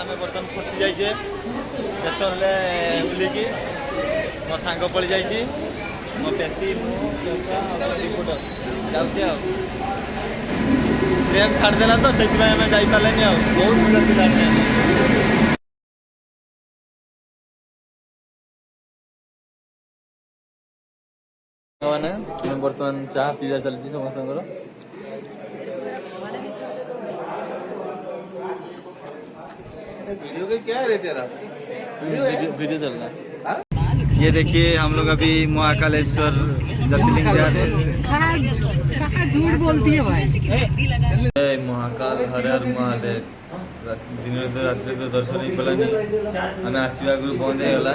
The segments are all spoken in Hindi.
आम बर्तमान फसी जाइए स्टेशन बुलिकी मो सांग पड़ी जाइए मो पेशी रिपोर्टर जाऊे ट्रेन छाड़देला तो से आम जापारे बहुत भीड़ थी ट्रेन मैंने बर्तमान चाह पीवा चलती समस्त वीडियो के क्या है तेरा वीडियो चल रहा है। ये देखिए हम लोग अभी महाकालेश्वर ज्योतिर्लिंग जा रहे हैं। झूठ बोलती है भाई। जय महाकाल हर हर महादेव दिन तो रात तो दर्शन ही पलानी आम आसवा आगु बंद होगा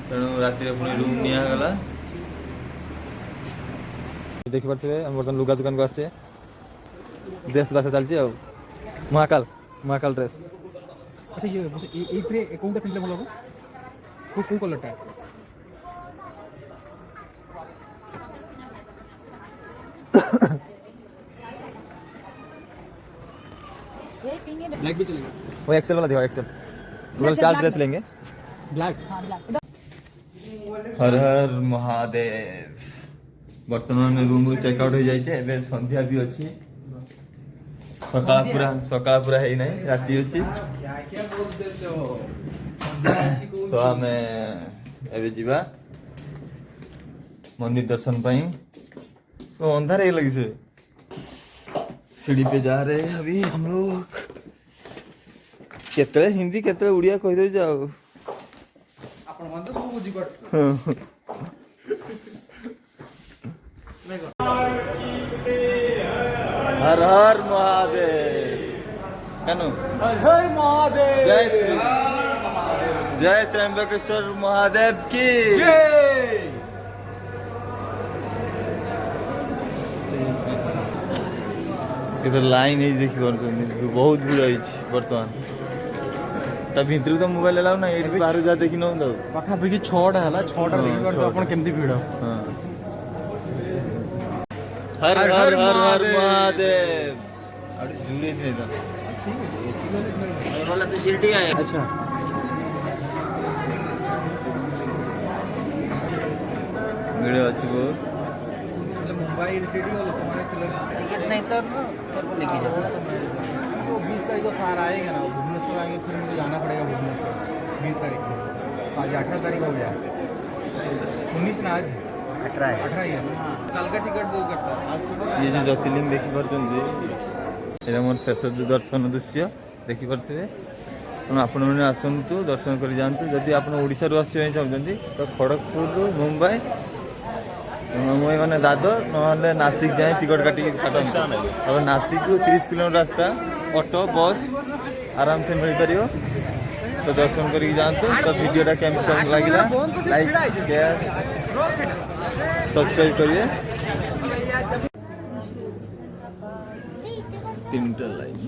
तेणु राति पुणी रूम निगला देखी पारे हम बर्तमान लुगा दुकान को आसचे ड्रेस बासा चलती महाकाल महाकाल ड्रेस। अच्छा ये कोनटा पिनले ଭଲ ହବ କୋଉ କଲରଟା ब्लैक भी चलेगा वो एक्सेल वाला दिखाओ एक्सेल टोटल 4 ड्रेस लेंगे ब्लैक हर हर महादेव वर्तमान रूम चेकआउट हो जाए संध्या भी अच्छी सकाळ पूरा है नहीं राति अच्छी तो आम एवं जीवा मंदिर दर्शन पाई तो अंधार ही लगी से सीढ़ी पे जा रहे हैं अभी हम लोग केतरे हिंदी केतरे उड़िया कह दे जाओ आपण मन तो सब बुझी पट हर हर महादेव कनु हर हर महादेव जय त्र्यंबकेश्वर महादेव की जय। इधर लाइन ही देखी पार्टी बहुत भीड़ है बर्तमान तब भितर तो मोबाइल अलाउ ना ये बाहर जा देखी न तो पाखापाखि 6टा है 6टा देखि पार आपण केमती भीड़ हाँ हर हर हर हर महादेव अरे जुड़े थे ना वाला तो शिरडी है। अच्छा भीड़ अच्छी बहुत मुंबई रिलेटेड लोग हमारे टिकट नहीं तो तेरे को लेके जाओ वो 20 तारीख को सार आएगा ना भुवनेश्वर आएंगे फिर मुझे जाना पड़ेगा भुवनेश्वर 20 तारीख को आज 18 तारीख हो गया 19 ना आज 18 ही है ना कल का टिकट बुक करता आज तो ये जो ज्योतिर्लिंग देखी पार्टी ये मोर शेष दर्शन दृश्य देखी पारे तेणु आपण मैंने आसतु दर्शन कर जातु जदि आप ओडिशा आसवाई चाहते तो खड़गपुर मुंबई मुंबई मैंने दादर ना नासिक जाए टिकट काटते अब नासिक 30 किलोमीटर रास्ता ऑटो बस आराम से मिल पार तो दर्शन कर जातु तो वीडियोटा केमती लगे लाइक शेयर सब्सक्राइब करिए 3टा लाइन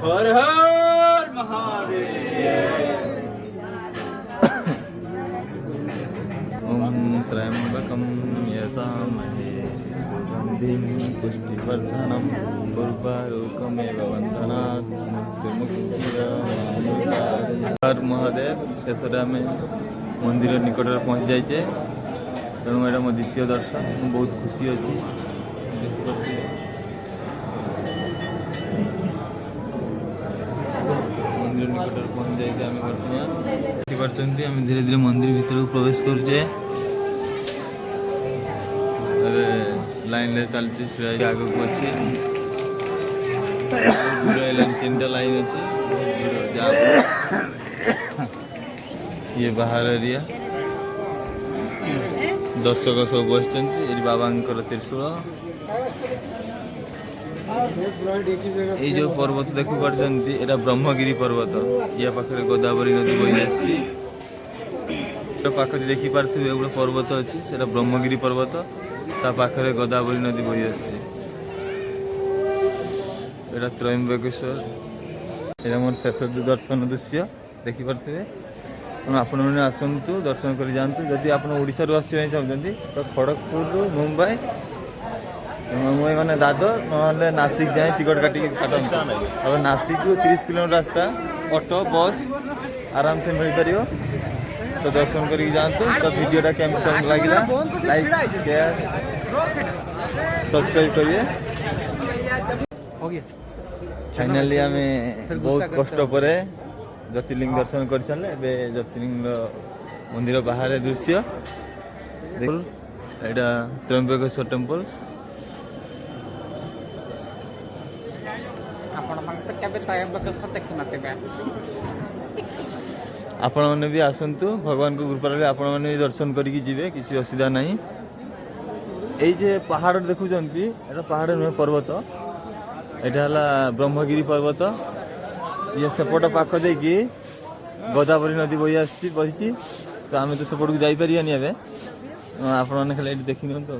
हर हर महादेव ओम त्र्यंबकं यजामहे सुगन्धिं पुष्टिवर्धनं उर्वारुकमेव वन्दनात् मृत्युमुक्तिदायकं हर महादेव शेष आम मंदिर निकट पहुँच जाइए तेणु यहाँ मो द्वितीय दर्शन बहुत खुशी अच्छी मंदिर निकट पहुँच जाए आम बर्तमान देखिए आम धीरे धीरे मंदिर भीतर को प्रवेश करुचे लाइन चलती आग को अच्छी भीड़ 3टा लाइन अच्छी ये बाहर एरिया दर्शक सब बस बाबा त्रिशूल ये जो पर्वत देखी पार्टी एटा ब्रह्मगिरी पर्वत या पाखे गोदावरी नदी बही आसी पाखे देखी पारे गोटे पर्वत अच्छी से ब्रह्मगिरी पर्वत ता पाखे गोदावरी नदी बही आसी एटा त्रयंबकेश्वर ये मोर शेष दर्शन दृश्य देखी पारे तेणु आपण मैंने आसतु दर्शन कर जातु जदि आप ओडिशा आसवाई चाहते तो खड़गपुर मुंबई मुंबई मैंने दादर ना नासिक जाए टिकट काटते अब नासिक 30 किलोमीटर रास्ता ऑटो बस आराम से मिल पार। तो दर्शन करके जातु। तो वीडियोटा केमती तुमको लगे लाइक शेयर सब्सक्राइब करिए। हो गया फाइनाली आम फिर बहुत गुस्सा कष्ट करते पर ज्योतिर्लिंग दर्शन कर सारे। ए ज्योतिर्लिंग मंदिर बाहर दृश्य एटा त्र्यंबकेश्वर टेम्पल। आपण मैंने भी आसतु भगवान को कृपा आपण मैंने भी दर्शन करके जीवे किसी असुविधा नहीं। ये जे पहाड़ देखुं एटा पहाड़ नुहे पर्वत एटा हला ब्रह्मगिरी पर्वत। ये सेपट पाख देकी गोदावरी नदी बही आसी बही। तो आम तो सेपट को जापरिया आपण मैंने खाली देखी नि तो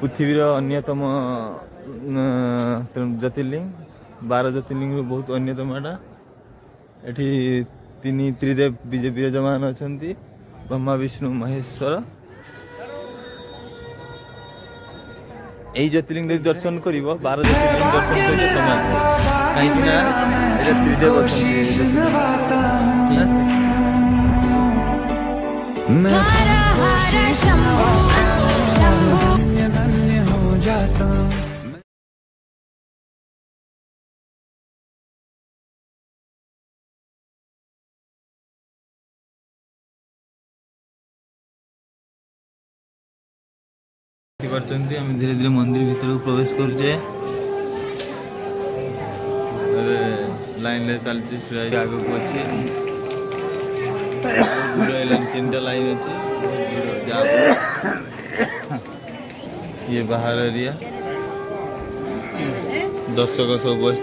पृथ्वीर अन्यतम ज्योतिर्लिंग 12 ज्योतिर्लिंग बहुत अन्यतम एटा। एठी तीन त्रिदेव विराजमान अच्छा ब्रह्मा विष्णु महेश्वर। यही ज्योतिर्लिंग दर्शन कर 12 ज्योतिर्लिंग दर्शन सहित समान कहीं त्रिदेव अच्छा। धीरे धीरे मंदिर भीतर को प्रवेश करुचे। लाइन चलती आग को अच्छी तीन लाइन अच्छी। ये बाहर एरिया दर्शक सब बस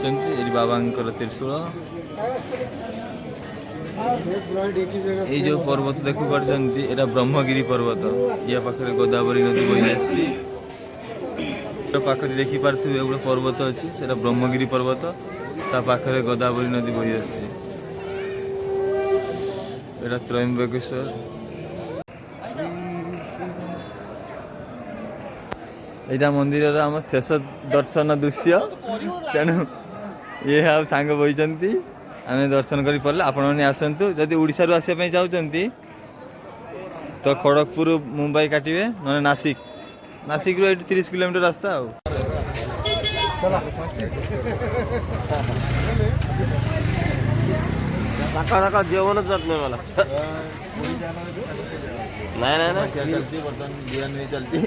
बाबा त्रिशूल। ये जो पर्वत देखी पार्टी एटा ब्रह्मगिरी पर्वत। या पाखे गोदावरी नदी बही आसी पाखे देखी पार्थे गोटे पर्वत अच्छी से ब्रह्मगिरी पर्वत। ता पाखे गोदावरी नदी बही आसी एटा त्र्यंबकेश्वर। यहाँ मंदिर आम शेष दर्शन दृश्य तेणु ये आप सांग बही आम दर्शन कर पारे। आपण मैंने आसतु जदि ओडिशा रु आसापी चाहते तो खड़गपुर मुंबई काटे ना नासिक। नासिक रु 30 किलोमीटर रास्ता जेवणच जात नाही मला नाही क्या चलती बर्तन बिरयानी चलती।